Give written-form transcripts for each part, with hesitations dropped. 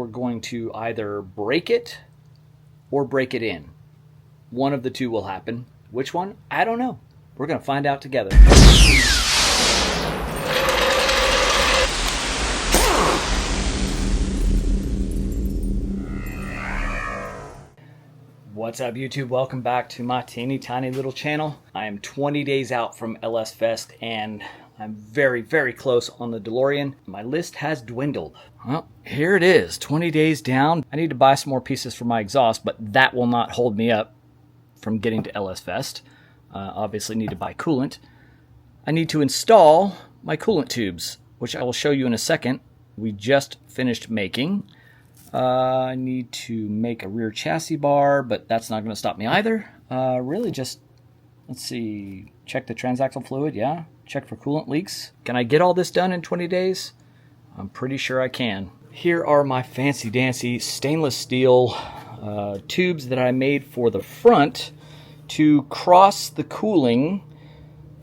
we're going to either break it or break it in. One of the two will happen. Which one? I don't know. We're going to find out together. What's up, YouTube? Welcome back to my teeny tiny little channel. I am 20 days out from LS Fest and I'm very, very close on the Delorean. My list has dwindled. Well, here it is, 20 days down. I need to buy some more pieces for my exhaust, but that will not hold me up from getting to LS Fest. Obviously need to buy coolant. I need to install my coolant tubes, which I will show you in a second. We just finished making. I need to make a rear chassis bar, but that's not going to stop me either. Really just, let's see, check the transaxle fluid, yeah. Check for coolant leaks. Can I get all this done in 20 days? I'm pretty sure I can. Here are my fancy dancy stainless steel tubes that I made for the front to cross the cooling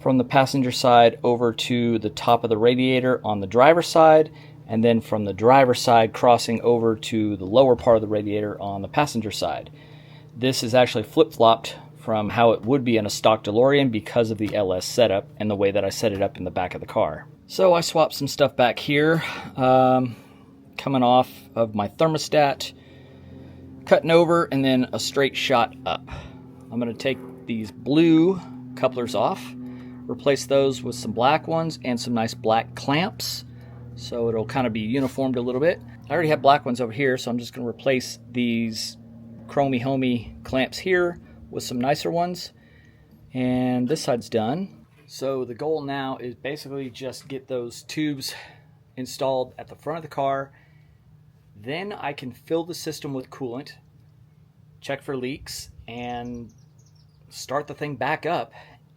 from the passenger side over to the top of the radiator on the driver's side, and then from the driver's side crossing over to the lower part of the radiator on the passenger side. This is actually flip-flopped from how it would be in a stock DeLorean because of the LS setup and the way that I set it up in the back of the car. So I swapped some stuff back here, coming off of my thermostat, cutting over, and then a straight shot up. I'm going to take these blue couplers off, replace those with some black ones and some nice black clamps, so it'll kind of be uniformed a little bit. I already have black ones over here, so I'm just going to replace these chromey homey clamps here with some nicer ones, and this side's done. So the goal now is basically just get those tubes installed at the front of the car. Then I can fill the system with coolant, check for leaks, and start the thing back up.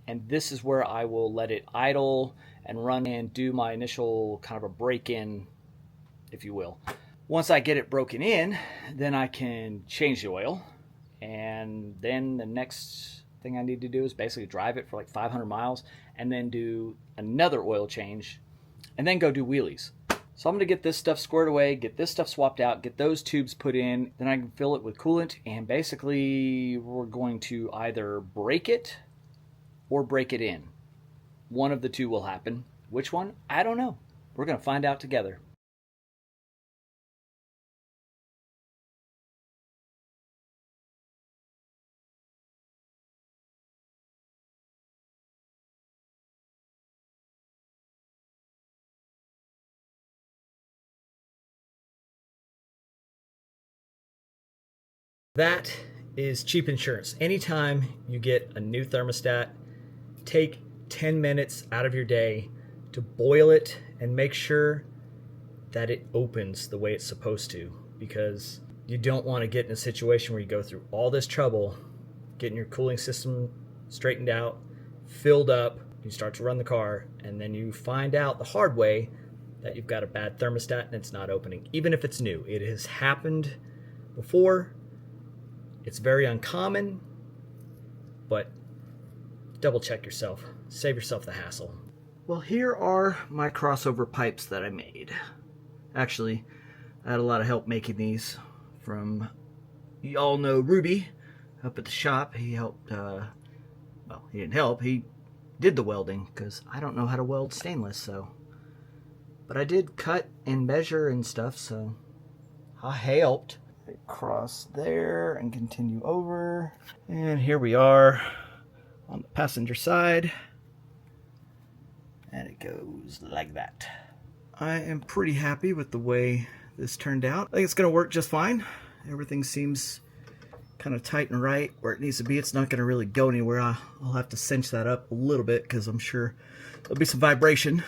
And this is where I will let it idle and run and do my initial kind of a break-in, if you will. Once I get it broken in, then I can change the oil. And then the next thing I need to do is basically drive it for like 500 miles and then do another oil change and then go do wheelies. So I'm going to get this stuff squared away, get this stuff swapped out, get those tubes put in, then I can fill it with coolant, and basically we're going to either break it or break it in. One of the two will happen. Which one? I don't know. We're going to find out together. That is cheap insurance. Anytime you get a new thermostat, take 10 minutes out of your day to boil it and make sure that it opens the way it's supposed to, because you don't want to get in a situation where you go through all this trouble getting your cooling system straightened out, filled up, you start to run the car, and then you find out the hard way that you've got a bad thermostat and it's not opening. Even if it's new, it has happened before. It's very uncommon, but double check yourself. Save yourself the hassle. Well, here are my crossover pipes that I made. Actually, I had a lot of help making these from, you all know Ruby up at the shop. He helped, well, he didn't help. He did the welding because I don't know how to weld stainless, so. But I did cut and measure and stuff, so I helped. Cross there and continue over, and here we are on the passenger side, and it goes like that. I am pretty happy with the way this turned out. I think it's gonna work just fine. Everything seems kind of tight and right where it needs to be. It's not gonna really go anywhere. I'll have to cinch that up a little bit because I'm sure there'll be some vibration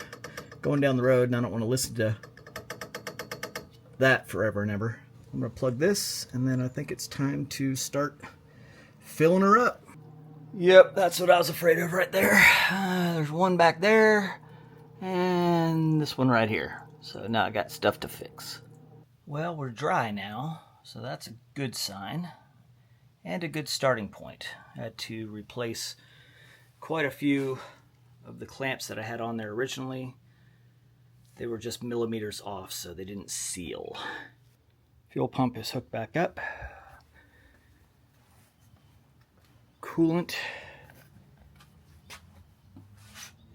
going down the road, and I don't want to listen to that forever and ever. I'm going to plug this, and then I think it's time to start filling her up. Yep, that's what I was afraid of right there. There's one back there, and this one right here. So now I got stuff to fix. Well, we're dry now, so that's a good sign, and a good starting point. I had to replace quite a few of the clamps that I had on there originally. They were just millimeters off, so they didn't seal. Fuel pump is hooked back up. Coolant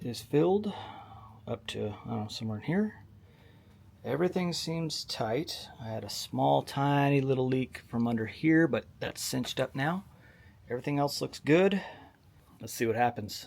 is filled up to, I don't know, somewhere in here. Everything seems tight. I had a small, tiny little leak from under here, but that's cinched up now. Everything else looks good. Let's see what happens.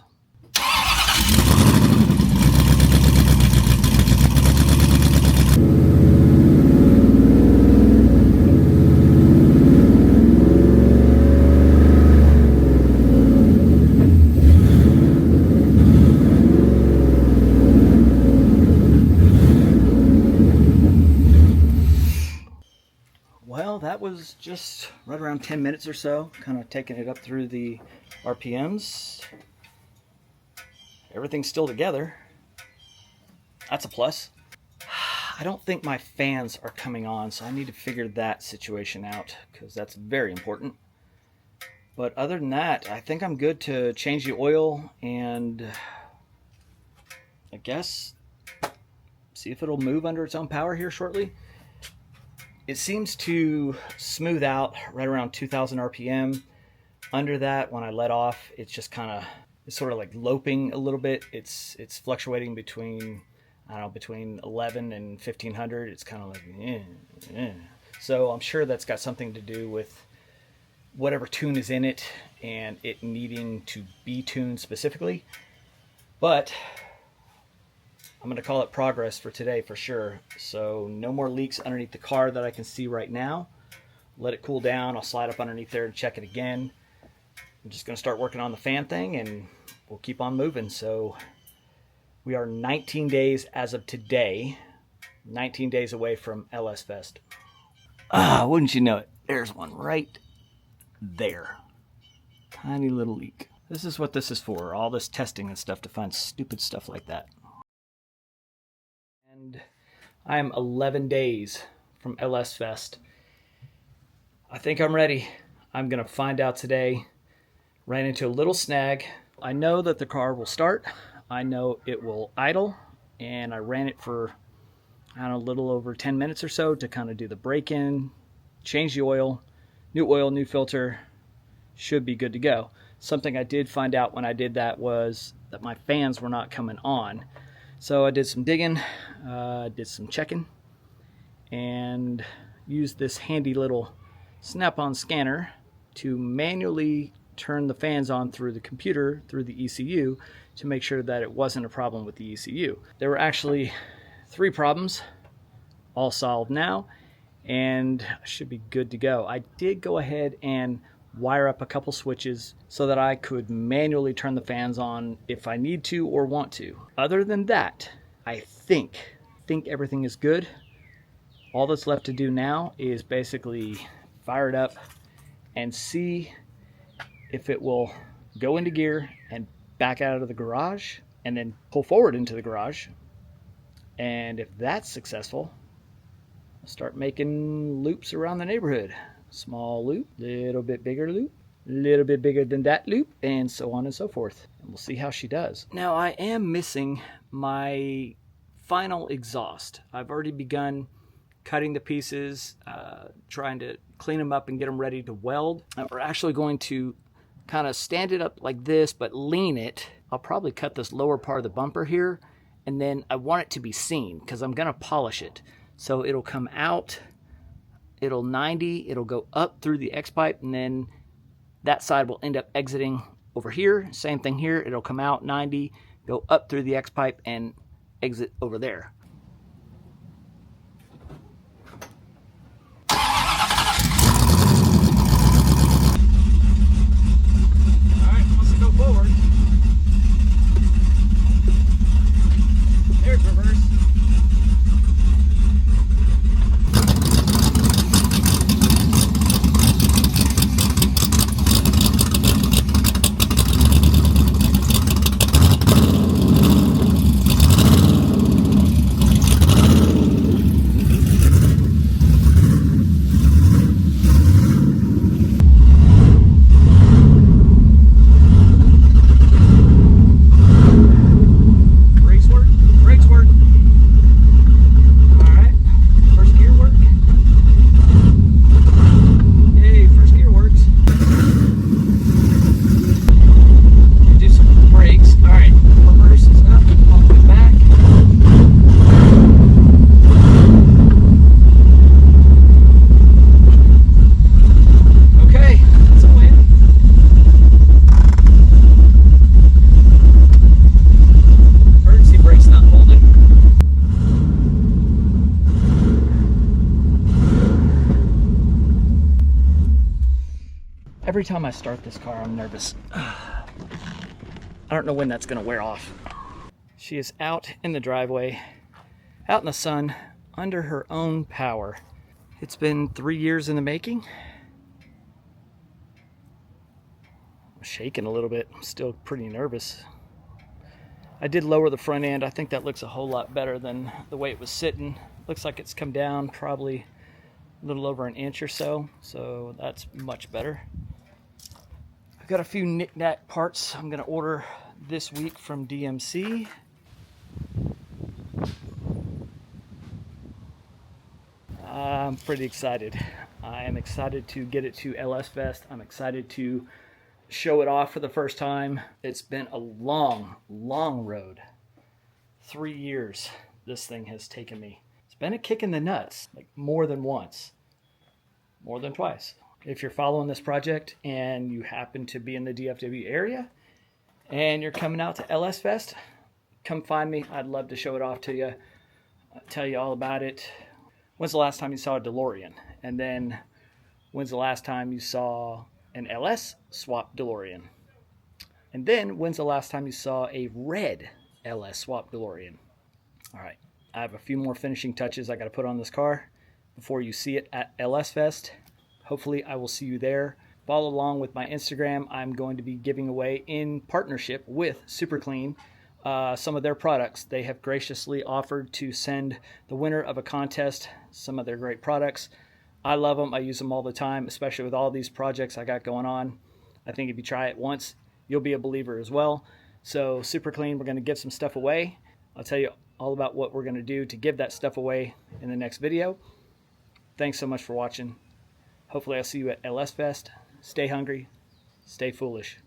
Well, that was just right around 10 minutes or so, kind of taking it up through the RPMs. Everything's still together. That's a plus. I don't think my fans are coming on, so I need to figure that situation out because that's very important. But other than that, I think I'm good to change the oil and I guess see if it'll move under its own power here shortly. It seems to smooth out right around 2000 RPM. Under that, when I let off, it's just kind of, it's sort of like loping a little bit. It's fluctuating between, I don't know, between 11 and 1500. It's kind of like, So I'm sure that's got something to do with whatever tune is in it and it needing to be tuned specifically. But I'm going to call it progress for today for sure. So no more leaks underneath the car that I can see right now. Let it cool down. I'll slide up underneath there and check it again. I'm just going to start working on the fan thing and we'll keep on moving. So we are 19 days as of today, 19 days away from LS Fest. Wouldn't you know it? There's one right there. Tiny little leak. This is what this is for. All this testing and stuff to find stupid stuff like that. And I am 11 days from LS Fest. I think I'm ready. I'm going to find out today. Ran into a little snag. I know that the car will start. I know it will idle. And I ran it for, I don't know, a little over 10 minutes or so to kind of do the break-in, change the oil, new filter. Should be good to go. Something I did find out when I did that was that my fans were not coming on. So I did some digging, did some checking, and used this handy little snap-on scanner to manually turn the fans on through the computer, through the ECU, to make sure that it wasn't a problem with the ECU. There were actually 3 problems, all solved now, and I should be good to go. I did go ahead and wire up a couple switches so that I could manually turn the fans on if I need to or want to. Other than that, I think everything is good. All that's left to do now is basically fire it up and see if it will go into gear and back out of the garage and then pull forward into the garage. And if that's successful, I'll start making loops around the neighborhood. Small loop, little bit bigger loop, little bit bigger than that loop, and so on and so forth. And we'll see how she does. Now I am missing my final exhaust. I've already begun cutting the pieces, trying to clean them up and get them ready to weld. We're actually going to kind of stand it up like this, but lean it. I'll probably cut this lower part of the bumper here, and then I want it to be seen because I'm gonna polish it. So it'll come out, it'll 90, it'll go up through the X-pipe, and then that side will end up exiting over here. Same thing here, it'll come out 90, go up through the X-pipe and exit over there. Alright, wants to go forward. There's reverse. Every time I start this car, I'm nervous. I don't know when that's going to wear off. She is out in the driveway, out in the sun, under her own power. It's been 3 years in the making. I'm shaking a little bit. I'm still pretty nervous. I did lower the front end. I think that looks a whole lot better than the way it was sitting. Looks like it's come down probably a little over an inch or so, so that's much better. I've got a few knick-knack parts I'm going to order this week from DMC. I'm pretty excited. I am excited to get it to LS Fest. I'm excited to show it off for the first time. It's been a long, long road. 3 years this thing has taken me. It's been a kick in the nuts, like more than once, more than twice. If you're following this project and you happen to be in the DFW area and you're coming out to LS Fest, come find me. I'd love to show it off to you, tell you all about it. When's the last time you saw a Delorean? And then when's the last time you saw an LS swap Delorean? And then when's the last time you saw a red LS swap Delorean? All right, I have a few more finishing touches I got to put on this car before you see it at LS Fest. Hopefully I will see you there. Follow along with my Instagram. I'm going to be giving away, in partnership with Super Clean, some of their products. They have graciously offered to send the winner of a contest some of their great products. I love them. I use them all the time, especially with all these projects I got going on. I think if you try it once, you'll be a believer as well. So Super Clean, we're going to give some stuff away. I'll tell you all about what we're going to do to give that stuff away in the next video. Thanks so much for watching. Hopefully I'll see you at LS Fest. Stay hungry, stay foolish.